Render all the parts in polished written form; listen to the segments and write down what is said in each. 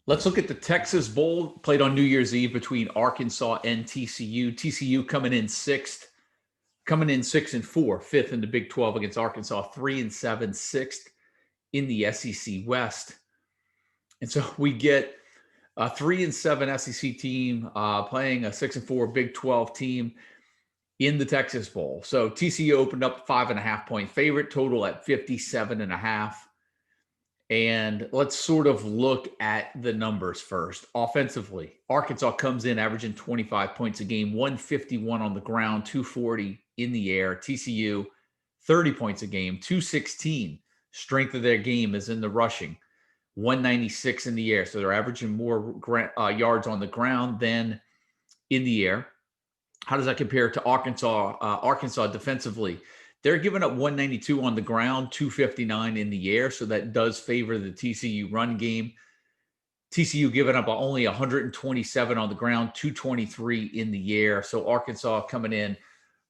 Let's look at the Texas Bowl played on New Year's Eve between Arkansas and TCU. TCU coming in 6-4, fifth in the Big 12 against Arkansas, 3-7, sixth in the SEC West. And so we get a 3-7 SEC team playing a 6-4 Big 12 team in the Texas Bowl. So TCU opened up 5.5-point favorite, total at 57.5. And let's sort of look at the numbers first. Offensively, Arkansas comes in averaging 25 points a game, 151 on the ground, 240 in the air. TCU, 30 points a game, 216. Strength of their game is in the rushing, 196 in the air. So they're averaging more yards on the ground than in the air. How does that compare to Arkansas? Arkansas defensively, they're giving up 192 on the ground, 259 in the air. So that does favor the TCU run game. TCU giving up only 127 on the ground, 223 in the air. So Arkansas coming in,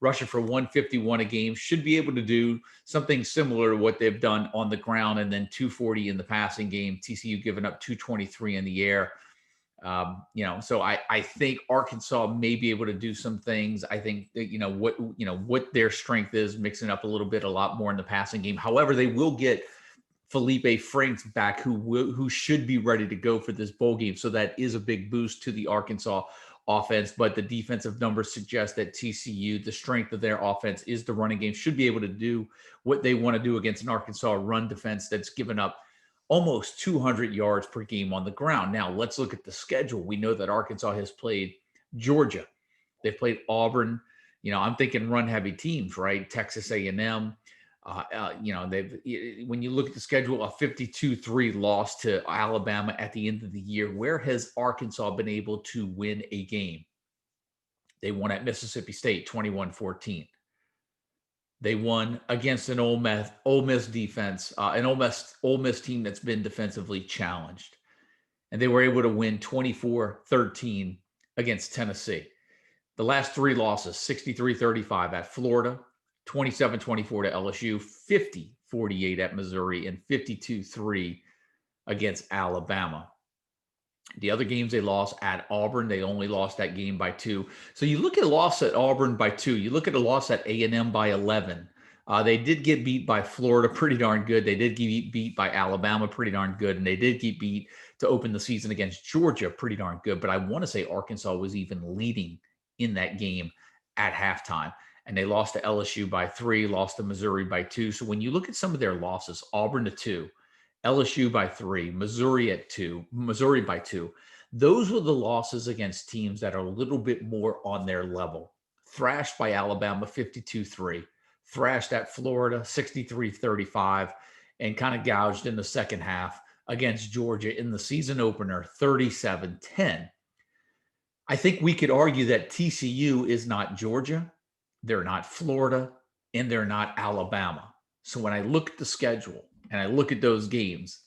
rushing for 151 a game, should be able to do something similar to what they've done on the ground, and then 240 in the passing game. TCU giving up 223 in the air. So I think Arkansas may be able to do some things. I think that, what their strength is, mixing up a lot more in the passing game. However, they will get Felipe Franks back, who should be ready to go for this bowl game. So that is a big boost to the Arkansas offense. But the defensive numbers suggest that TCU, the strength of their offense is the running game, should be able to do what they want to do against an Arkansas run defense that's given up almost 200 yards per game on the ground. Now, let's look at the schedule. We know that Arkansas has played Georgia. They've played Auburn. I'm thinking run-heavy teams, right? Texas A&M. When you look at the schedule, a 52-3 loss to Alabama at the end of the year. Where has Arkansas been able to win a game? They won at Mississippi State 21-14. They won against an Ole Miss defense, an Ole Miss team that's been defensively challenged. And they were able to win 24-13 against Tennessee. The last three losses, 63-35 at Florida, 27-24 to LSU, 50-48 at Missouri, and 52-3 against Alabama. The other games they lost at Auburn, they only lost that game by 2. So you look at a loss at Auburn by 2. You look at a loss at A&M by 11. They did get beat by Florida pretty darn good. They did get beat by Alabama pretty darn good. And they did get beat to open the season against Georgia pretty darn good. But I want to say Arkansas was even leading in that game at halftime. And they lost to LSU by 3, lost to Missouri by 2. So when you look at some of their losses, Auburn to 2, LSU by 3, Missouri by 2. Those were the losses against teams that are a little bit more on their level. Thrashed by Alabama 52-3, thrashed at Florida 63-35, and kind of gouged in the second half against Georgia in the season opener 37-10. I think we could argue that TCU is not Georgia, they're not Florida, and they're not Alabama. So when I look at the schedule, and I look at those games,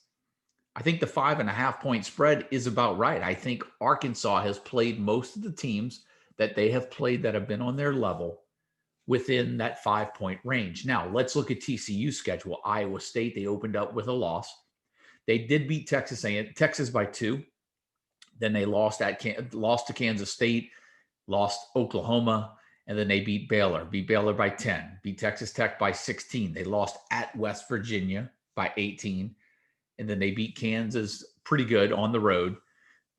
I think the 5.5-point spread is about right. I think Arkansas has played most of the teams that they have played that have been on their level within that 5-point range. Now, let's look at TCU's schedule. Iowa State, they opened up with a loss. They did beat Texas by 2. Then they lost to Kansas State, lost Oklahoma, and then they beat Baylor by 10, beat Texas Tech by 16. They lost at West Virginia by 18. And then they beat Kansas pretty good on the road.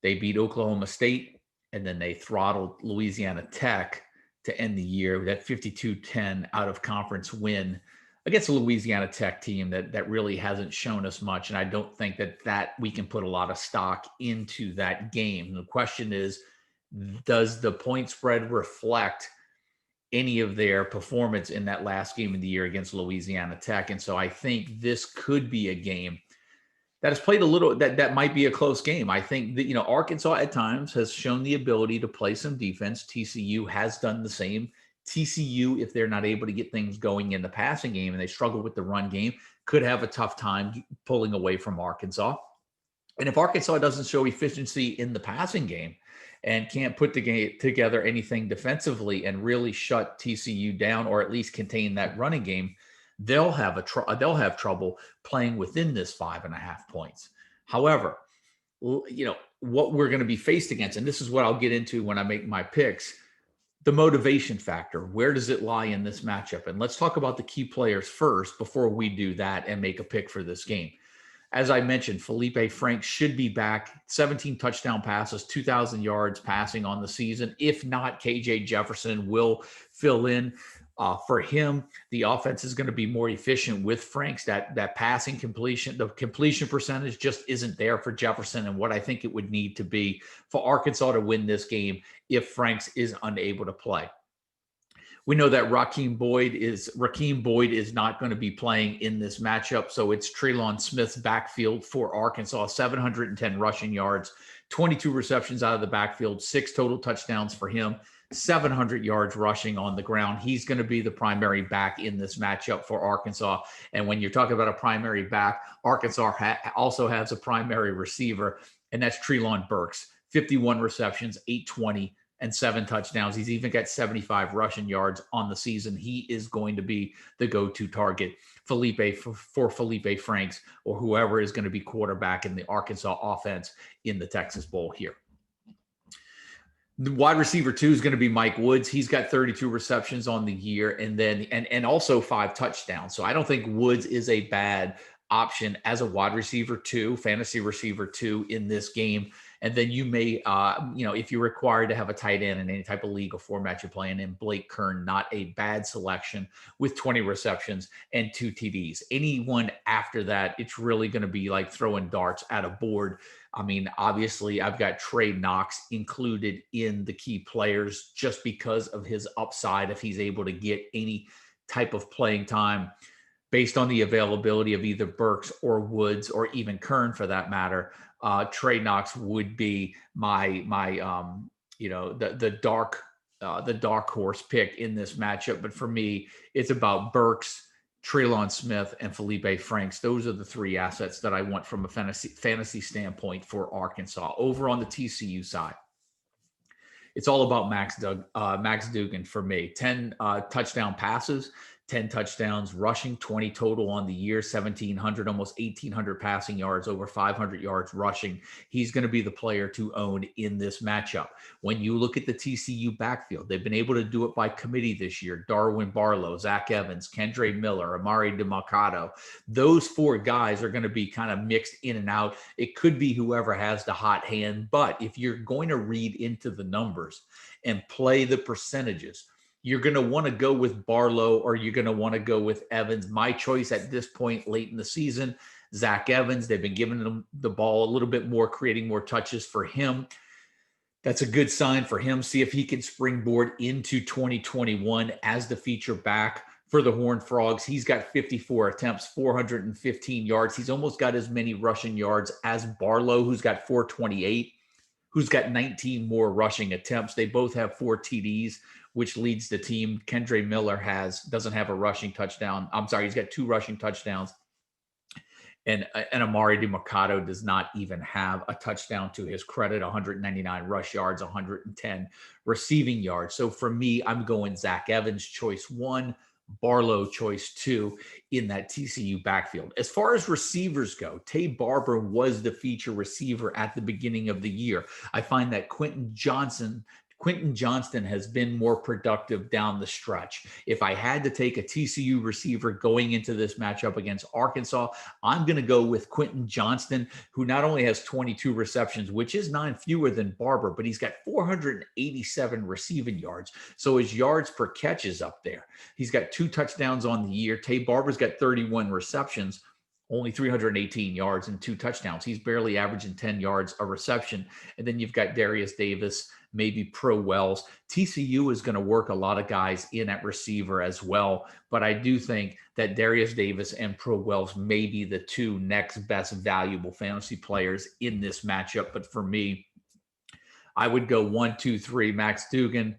They beat Oklahoma State, and then they throttled Louisiana Tech to end the year with that 52-10 out of conference win against a Louisiana Tech team that really hasn't shown us much. And I don't think that we can put a lot of stock into that game. The question is, does the point spread reflect any of their performance in that last game of the year against Louisiana Tech? And so I think this could be a game that has played a little, that might be a close game. I think that, Arkansas at times has shown the ability to play some defense. TCU has done the same. TCU, if they're not able to get things going in the passing game and they struggle with the run game, could have a tough time pulling away from Arkansas. And if Arkansas doesn't show efficiency in the passing game and can't put together anything defensively and really shut TCU down, or at least contain that running game, they'll have trouble playing within this 5.5 points. However, what we're going to be faced against. And this is what I'll get into when I make my picks. The motivation factor, where does it lie in this matchup? And let's talk about the key players first before we do that and make a pick for this game. As I mentioned, Felipe Franks should be back. 17 touchdown passes, 2,000 yards passing on the season. If not, KJ Jefferson will fill in. For him, the offense is going to be more efficient with Franks. That passing completion, the completion percentage just isn't there for Jefferson, and what I think it would need to be for Arkansas to win this game if Franks is unable to play. We know that Raheem Boyd is not going to be playing in this matchup, so it's Trelon Smith's backfield for Arkansas. 710 rushing yards, 22 receptions out of the backfield, 6 total touchdowns for him, 700 yards rushing on the ground. He's going to be the primary back in this matchup for Arkansas. And when you're talking about a primary back, Arkansas also has a primary receiver, and that's Treylon Burks. 51 receptions, 820 and 7 touchdowns. He's even got 75 rushing yards on the season. He is going to be the go-to target for Felipe Franks or whoever is going to be quarterback in the Arkansas offense in the Texas Bowl here. The wide receiver 2 is going to be Mike Woods. He's got 32 receptions on the year and also 5 touchdowns. So I don't think Woods is a bad option as a wide receiver 2, fantasy receiver 2 in this game. And then you may, if you're required to have a tight end in any type of league or format you're playing in, Blake Kern, not a bad selection with 20 receptions and 2 TDs. Anyone after that, it's really going to be like throwing darts at a board. I mean, obviously, I've got Trey Knox included in the key players just because of his upside if he's able to get any type of playing time based on the availability of either Burks or Woods or even Kern for that matter. Trey Knox would be my the dark horse pick in this matchup. But for me, it's about Burks, Treylon Smith, and Felipe Franks. Those are the 3 assets that I want from a fantasy standpoint for Arkansas. Over on the TCU side, it's all about Max Duggan for me. 10 touchdown passes, 10 touchdowns rushing, 20 total on the year, 1,700, almost 1,800 passing yards, over 500 yards rushing. He's going to be the player to own in this matchup. When you look at the TCU backfield, they've been able to do it by committee this year. Darwin Barlow, Zach Evans, Kendre Miller, Amari DeMarcado. Those 4 guys are going to be kind of mixed in and out. It could be whoever has the hot hand, but if you're going to read into the numbers and play the percentages, you're going to want to go with Barlow or you're going to want to go with Evans. My choice at this point late in the season, Zach Evans. They've been giving him the ball a little bit more, creating more touches for him. That's a good sign for him. See if he can springboard into 2021 as the feature back for the Horned Frogs. He's got 54 attempts, 415 yards. He's almost got as many rushing yards as Barlow, who's got 428, who's got 19 more rushing attempts. They both have 4 TDs, which leads the team. Kendre Miller doesn't have a rushing touchdown. I'm sorry, he's got 2 rushing touchdowns. And Amari DeMarcado does not even have a touchdown to his credit. 199 rush yards, 110 receiving yards. So for me, I'm going Zach Evans, choice 1, Barlow, choice 2 in that TCU backfield. As far as receivers go, Tay Barber was the feature receiver at the beginning of the year. I find that Quentin Johnson has been more productive down the stretch. If I had to take a TCU receiver going into this matchup against Arkansas, I'm going to go with Quentin Johnson, who not only has 22 receptions, which is 9 fewer than Barber, but he's got 487 receiving yards. So his yards per catch is up there. He's got 2 touchdowns on the year. Tay Barber's got 31 receptions, only 318 yards and 2 touchdowns. He's barely averaging 10 yards a reception. And then you've got Darius Davis, maybe Pro Wells. TCU is going to work a lot of guys in at receiver as well. But I do think that Darius Davis and Pro Wells may be the 2 next best valuable fantasy players in this matchup. But for me, I would go 1, 2, 3, Max Duggan.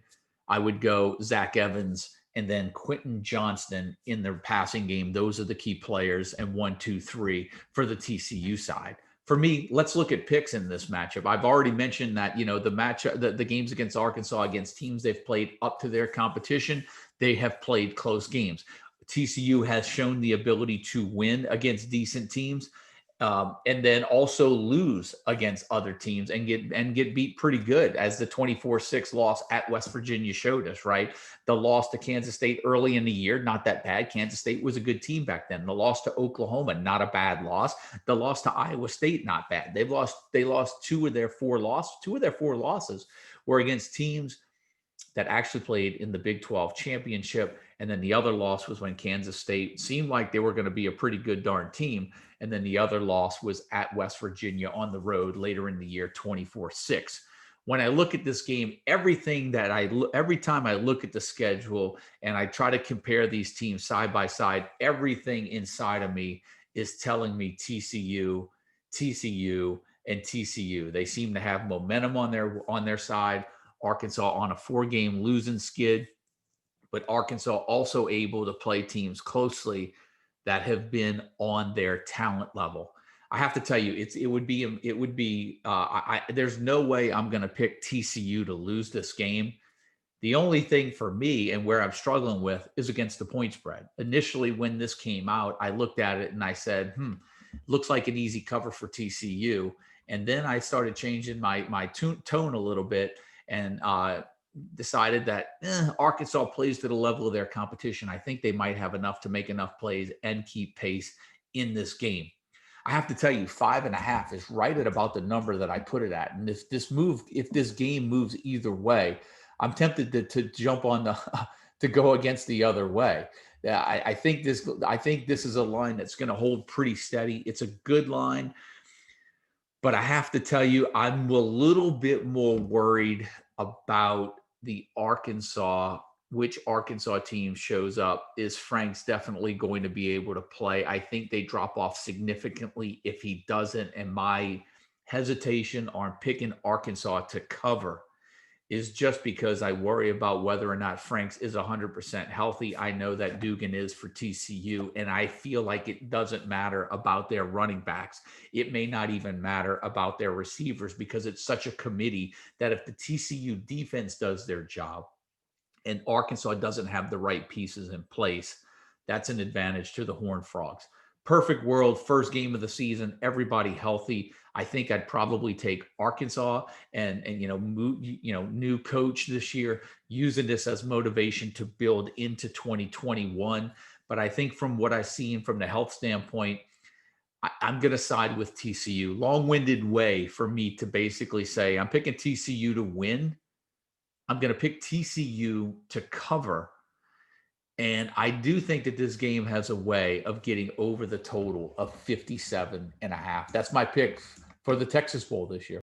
I would go Zach Evans, and then Quentin Johnson in the passing game. Those are the key players, and 1, 2, 3 for the TCU side. For me, let's look at picks in this matchup. I've already mentioned that, the games against Arkansas, against teams they've played up to their competition, they have played close games. TCU has shown the ability to win against decent teams. and then also lose against other teams and get beat pretty good, as the 24-6 loss at West Virginia showed us, right? The loss to Kansas State early in the year, not that bad. Kansas State was a good team back then. The loss to Oklahoma, not a bad loss. The loss to Iowa State, not bad. They lost two of their four losses. Two of their four losses were against teams that actually played in the Big 12 championship. And then the other loss was when Kansas State seemed like they were going to be a pretty good darn team. And then the other loss was at West Virginia on the road later in the year, 24-6. When I look at this game, every time I look at the schedule and I try to compare these teams side by side, everything inside of me is telling me TCU, TCU, and TCU. They seem to have momentum on their side. Arkansas on a 4-game losing skid, but Arkansas also able to play teams closely that have been on their talent level. I have to tell you, there's no way I'm going to pick TCU to lose this game. The only thing for me and where I'm struggling with is against the point spread. Initially, when this came out, I looked at it and I said, looks like an easy cover for TCU. And then I started changing my tone a little bit and decided that Arkansas plays to the level of their competition. I think they might have enough to make enough plays and keep pace in this game. I have to tell you, 5.5 is right at about the number that I put it at. And if this game moves either way, I'm tempted to jump on to go against the other way. I think this is a line that's going to hold pretty steady. It's a good line. But I have to tell you, I'm a little bit more worried about which Arkansas team shows up. Is Frank's definitely going to be able to play? I think they drop off significantly if he doesn't. And my hesitation on picking Arkansas to cover is just because I worry about whether or not Franks is 100% healthy. I know that Dugan is for TCU, and I feel like it doesn't matter about their running backs. It may not even matter about their receivers, because it's such a committee that if the TCU defense does their job and Arkansas doesn't have the right pieces in place, that's an advantage to the Horned Frogs. Perfect world, first game of the season, everybody healthy. I think I'd probably take Arkansas and new coach this year, using this as motivation to build into 2021. But I think from what I've seen from the health standpoint, I'm going to side with TCU. Long-winded way for me to basically say I'm picking TCU to win. I'm going to pick TCU to cover. And I do think that this game has a way of getting over the total of 57.5. That's my pick for the Texas Bowl this year.